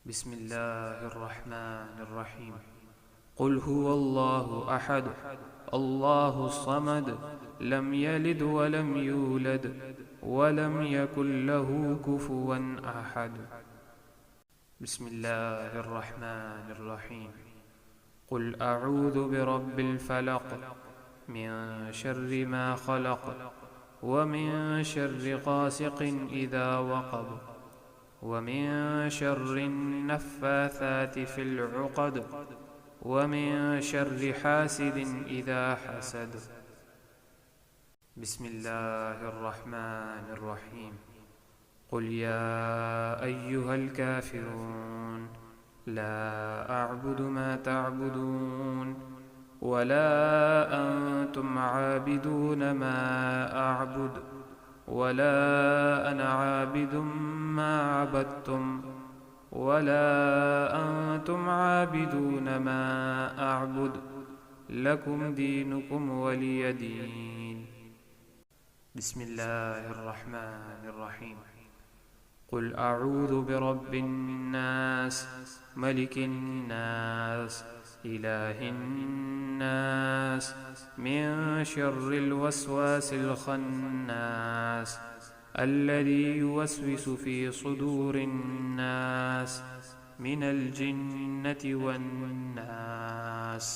بسم الله الرحمن الرحيم. قل هو الله أحد الله الصمد لم يلد ولم يولد ولم يكن له كفوا أحد. بسم الله الرحمن الرحيم. قل أعوذ برب الفلق من شر ما خلق ومن شر غاسق إذا وقب ومن شر النفاثات في العقد ومن شر حاسد إذا حسد. بسم الله الرحمن الرحيم. قل يا أيها الكافرون لا أعبد ما تعبدون ولا أنتم عابدون ما أعبد ولا أنا عابد ما عبدتم ولا أنتم عابدون ما أعبد لكم دينكم ولي دين. بسم الله الرحمن الرحيم. قل أعوذ برب الناس ملك الناس إله الناس من شر الوسواس الخناس الذي يوسوس في صدور الناس من الجنة والناس.